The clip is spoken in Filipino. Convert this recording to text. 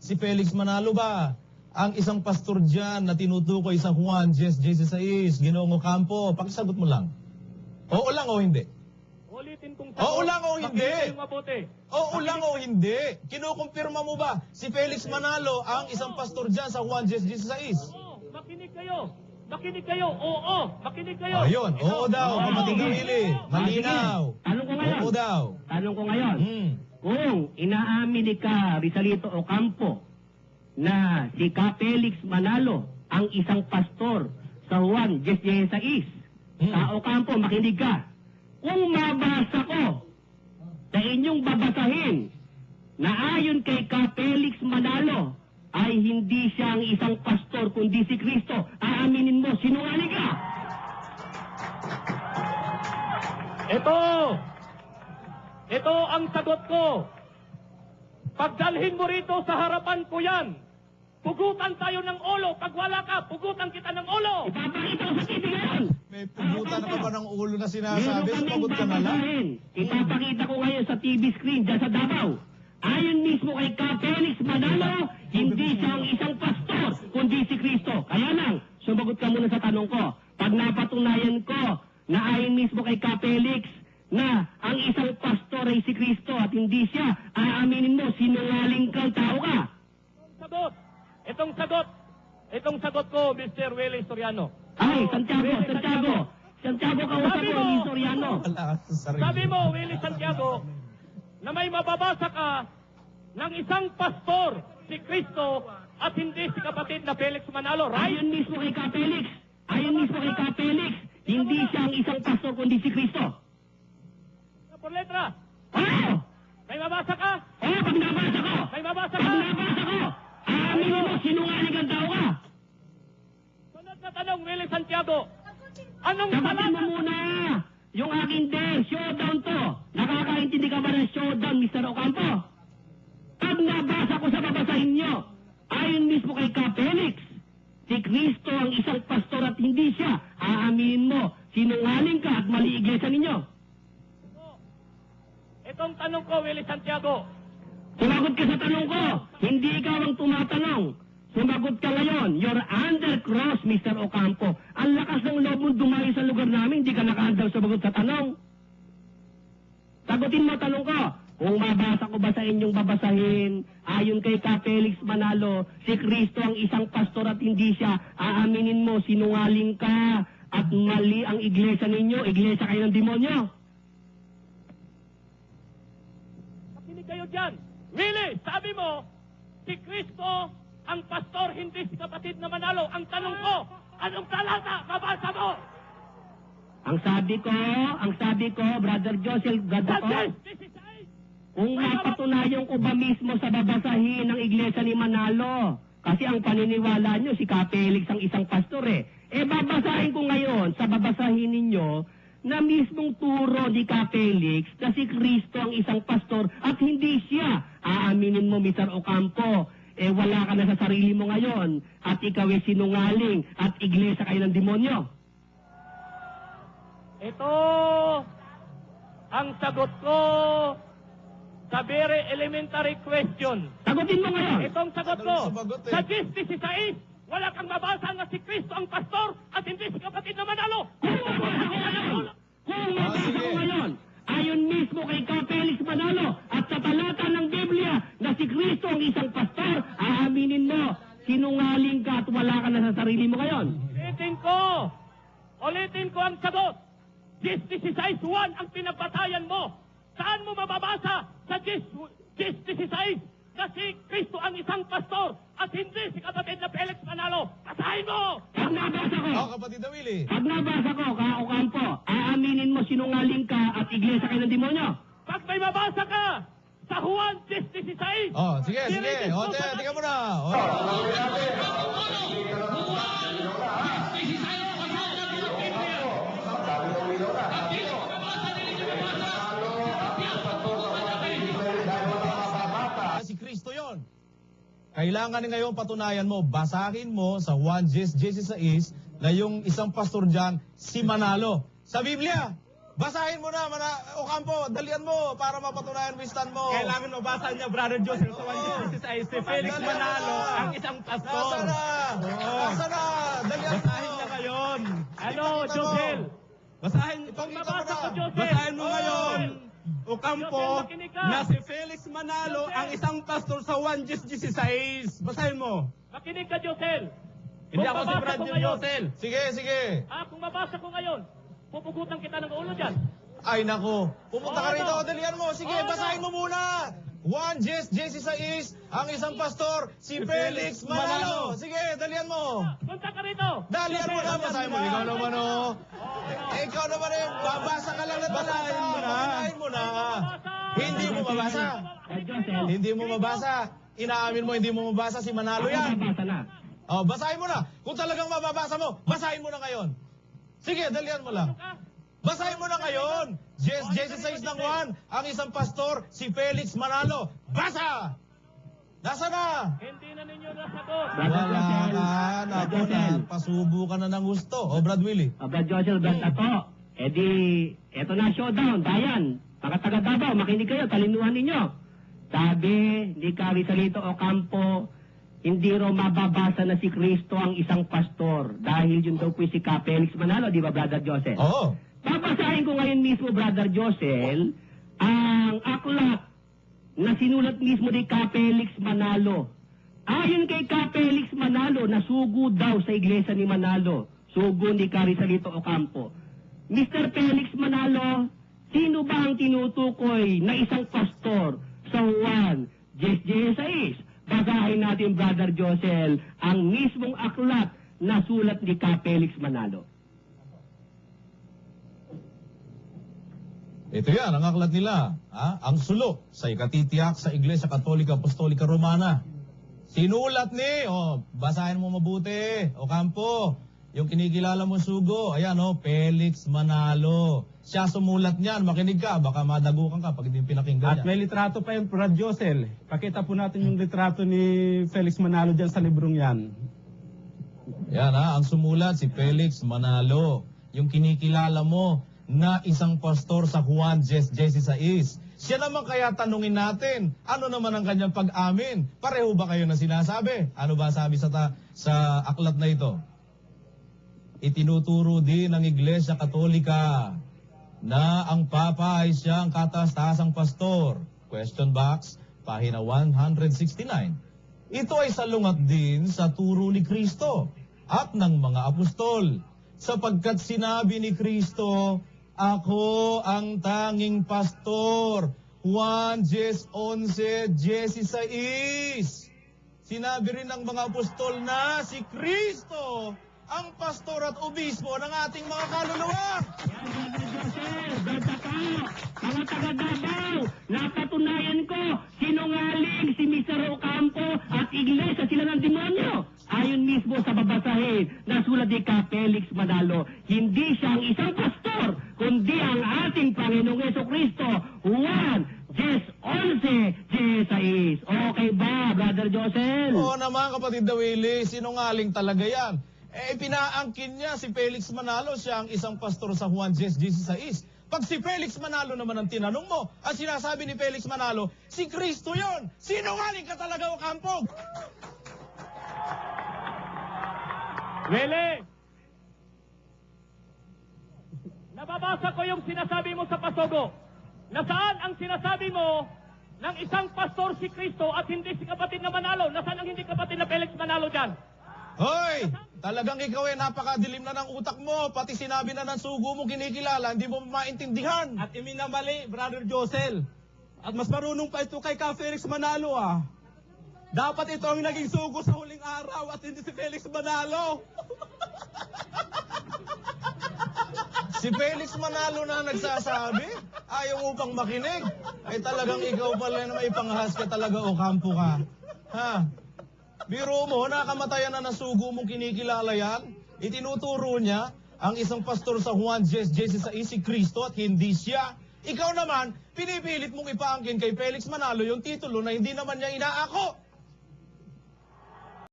si Felix Manalo ba ang isang pastor dyan na tinutukoy sa Juan 10:16, Ginoong Ocampo? Pakisagot mo lang. Oo lang o hindi? Ulitin kong Oo lang o hindi? Makinig kayong mabuti. Oo lang o hindi? Kinukumpirma mo ba si Felix Manalo ang isang pastor dyan sa Juan 10:16? Oo, makinig kayo. Makinig kayo. Oo, makinig kayo. Ayun, oo daw, kapatid ng Willie. Malinaw. Tanong ko ngayon. Oo daw. Tanong ko ngayon. Kung inaamin ni ka Rizalito Ocampo na si Ka Felix Manalo ang isang pastor sa Juan 10:16, sa Ocampo, makinig ka. Kung mabasa ko sa inyong babasahin na ayon kay Ka Felix Manalo ay hindi siya ang isang pastor kundi si Kristo, aaminin mo, sinungaling ka? Ito ang sagot ko. Pagdalhin mo rito sa harapan ko yan. Pugutan tayo ng ulo. Pag wala ka, pugutan kita ng ulo. Ipapakita ko sa TV ngayon. May pugutan ka pa ng ulo na Meron sinasabi, kaming sumagot ka na lang. babasahin. Ipapakita ko ngayon sa TV screen dyan sa Davao. Ayon mismo kay Ka Felix Manalo, hindi siya ang isang pastor, kundi si Kristo. Kaya lang, sumagot ka muna sa tanong ko. Pag napatunayan ko na ayon mismo kay Ka Felix na ang isang pastor ay si Kristo at hindi siya, aaminin mo, sinungaling kang tao ka. Itong sagot ko, Mr. Willie Soriano. Ay, Santiago, kausap ko, ni Soriano. Wala ka sa sarili. Sabi mo, Willie Santiago, na may mababasa ka ng isang pastor, si Kristo, at hindi si kapatid na Felix Manalo, right? Ayon mismo kay Ka Felix, hindi siya ang isang pastor kundi si Kristo. Por letra. Oo! May mabasa ka? Oo, pag nabasa ko! May mabasa Pag ka? nabasa ko! Aaminin mo, sinungaling ang tao ka! Sunod na tanong, Willie Santiago. Anong Sagutin mo talata? muna! Yung aking showdown to! Nakakaintindi ka ba ng showdown, Mr. Ocampo? Pag nabasa ko sa babasahin nyo, ayon mismo kay Ka Felix, si Kristo ang isang pastor at hindi siya, aaminin mo, sinungaling ka at mali iglesia ninyo. Itong tanong ko, Willie Santiago. Sumagot ka sa tanong ko. Hindi ikaw ang tumatanong. Sumagot ka ngayon. You're under cross, Mr. Ocampo. Ang lakas ng loob mo dumayo sa lugar namin, hindi ka nakaandaw sumagot sa tanong. Sagutin mo tanong ko. Kung mabasa ko ba sa inyong babasahin, ayon kay Ka Felix Manalo, si Kristo ang isang pastor at hindi siya, aaminin mo, sinungaling ka at mali ang iglesia ninyo, iglesia kayo ng demonyo. Kayo dyan. Willie, sabi mo, si Kristo ang pastor, hindi si kapatid na Manalo. Ang tanong ko, anong talata? Mabasa mo! Ang sabi ko, Brother Joseph Gadako, kung mapatunayan ko ba mismo sa babasahin ng iglesia ni Manalo, kasi ang paniniwala nyo, si Ka Felix ang isang pastor babasahin ko ngayon sa babasahin ninyo, na mismong turo ni Ka Felix na si Kristo ang isang pastor at hindi siya. Aaminin mo, Mr. Ocampo, wala ka na sa sarili mo ngayon at ikaw ay sinungaling at iglesia kayo ng demonyo. Ito ang sagot ko sa very elementary question. Sagutin mo ngayon. Itong sagot ko, Sumagot sa 10:16, wala kang mabasa na si Kristo ang pastor at hindi si kapatid na Manalo. Kung mabasa ko ngayon, ayon mismo kay Ka Felix Manalo at sa talata ng Biblia na si Kristo ang isang pastor, aaminin mo, sinungaling ka at wala ka na sa sarili mo ngayon. Ulitin ko ang sagot. 10:16 ang pinapatayan mo. Saan mo mababasa sa 10:16 na si Kristo ang isang pastor at hindi si kapatid na Felix Manalo? Basahin mo! Pag nabasa ko, Kapatid na Willie. Ka Ocampo, aaminin mo sinungaling ka at iglesia kayo ng demonyo. Pag may mabasa ka sa Juan 10:16. Sige. Tingnan mo na. Si Kristo yon. Kailangan ngayon patunayan mo, basahin mo sa Juan 10:16 na yung isang pastor dyan, si Manalo. Sa Biblia, Basahin mo na, Ocampo, dalian mo para mapatunayan mo yung stand mo. Kailangan mabasa niya, Brother Joseph, sa 1:16 si Felix Dalian Manalo, mo na. ang isang pastor. Nasa na? Oo. Nasa na? Dalian mo. Basahin niya ngayon. Ano, Ipakita mo. Josel? Basahin, Ipakita mo mabasa na. ko, Josel. Basahin mo Oh. ngayon, Ocampo, Josel, makinig ka. na si Felix Manalo Josel. ang isang pastor sa 1:16. Basahin mo. Makinig ka, Josel. Hindi Kung ako si babasa Brad ko ngayon, Josel. Sige, sige. Kung mabasa ko ngayon, pupugutan kita ng ulo dyan. Ay, nako. Pumunta ka Oo, rito, no. dalian mo. Sige, Oo, no. basahin mo muna. 1:16, ang isang pastor, si Felix Manalo. Sige, dalian mo. Punta ka rito. Dalian mo na, Josel, basahin mo. Ikaw naman, oh. Ikaw naman eh, babasa ka lang na Basahin mo na. Basahin mo na. Hindi mo mabasa. Josel, Hindi mo mabasa. Inaamin mo, hindi mo mabasa si Manalo ako yan. mabasa na. Oh, basahin mo na. Kung talagang mababasa mo, basahin mo na ngayon. Sige, dalian mo lang. Basahin mo na ngayon. 16 ng 1, ang isang pastor, si Felix Manalo. Basa! Nasa na? Hindi na ninyo nasagot. Brother Wala Josel, ka. Brad Naku, Josel, pasubo ka na ng gusto. O, Brad Willie. Brad Josel, Brad Tato. Eh di, eto na showdown, Dayan. Mga taga Davao, makinig kayo, talinuhan ninyo. Sabi ni Carisalito Ocampo, hindi raw mababasa na si Kristo ang isang pastor dahil yun daw po si Felix Manalo, di ba, Brother Josel? Oo. Babasahin ko ngayon mismo, Brother Josel, ang aklat na sinulat mismo ni Felix Manalo. Ayon kay Felix Manalo, nasugo daw sa iglesia ni Manalo. Sugo ni Carisalito Ocampo. Mr. Felix Manalo, sino ba ang tinutukoy na isang pastor sa 1:16? Basahin natin, Brother Josel, ang mismong aklat na sulat ni Felix Manalo. Ito yan, ang aklat nila. Ang sulok sa ikatitiyak sa Iglesia Katolika Apostolika Romana. Sinulat ni, basahin mo mabuti, Ocampo, yung kinikilala mo sugo, ayan, Felix Manalo. Siya sumulat niyan, makinig ka, baka madagukan ka pag hindi pinakinggan At niya. may litrato pa yung Brad Josel. Pakita po natin yung litrato ni Felix Manalo dyan sa librong yan. Yan ang sumulat si Felix Manalo. Yung kinikilala mo na isang pastor sa Juan 16. Siya naman kaya tanungin natin, ano naman ang kanyang pag-amin? Pareho ba kayo na sinasabi? Ano ba sabi sa aklat na ito? Itinuturo din ng Iglesia Katolika na ang Papa ay siyang kataas-taasang pastor. Question box, pahina 169. Ito ay salungat din sa turo ni Kristo at ng mga apostol. Sapagkat sinabi ni Kristo, ako ang tanging pastor. Juan 11:16. Sinabi rin ng mga apostol na si Kristo ang pastor at obispo ng ating mga kaluluwa. Mga taga Davao, napatunayan ko, sinungaling si Mr. Ocampo at iglesia sila ng demonyo. Ayon mismo sa babasahin na sulat ni Felix Manalo, hindi siya ang isang pastor, kundi ang ating Panginoong Jesucristo. Juan 11:16. Okay ba, Brother Josel? Oo naman, kapatid Dawili, sinungaling talaga yan. Pinaangkin niya si Felix Manalo, siya ang isang pastor sa Juan 16. Pag si Felix Manalo naman ang tinanong mo, ang sinasabi ni Felix Manalo, si Kristo yon. Sinungaling ka talaga, Ocampo! Willie! Nababasa ko yung sinasabi mo sa Pasogo. Nasaan ang sinasabi mo ng isang pastor si Kristo at hindi si kapatid na Manalo? Nasaan ang hindi kapatid na Felix Manalo dyan? Hoy! Talagang ikaw napakadilim na ng utak mo. Pati sinabi na ng sugo mo kinikilala, hindi mo maintindihan. At iminamali, Brother Josel. At mas marunong pa ito kay Felix Manalo Dapat ito ang naging sugo sa huling araw at hindi si Felix Manalo. Si Felix Manalo na nagsasabi, ayaw mo pang makinig. Ay talagang ikaw pala na may panghas ka talaga, Ocampo ka. Biro mo, nakamatayan na nasugo mong kinikilala yan. Itinuturo niya ang isang pastor sa Juan 16 si Kristo at hindi siya. Ikaw naman, pinipilit mong ipaangkin kay Felix Manalo yung titulo na hindi naman niya inaako.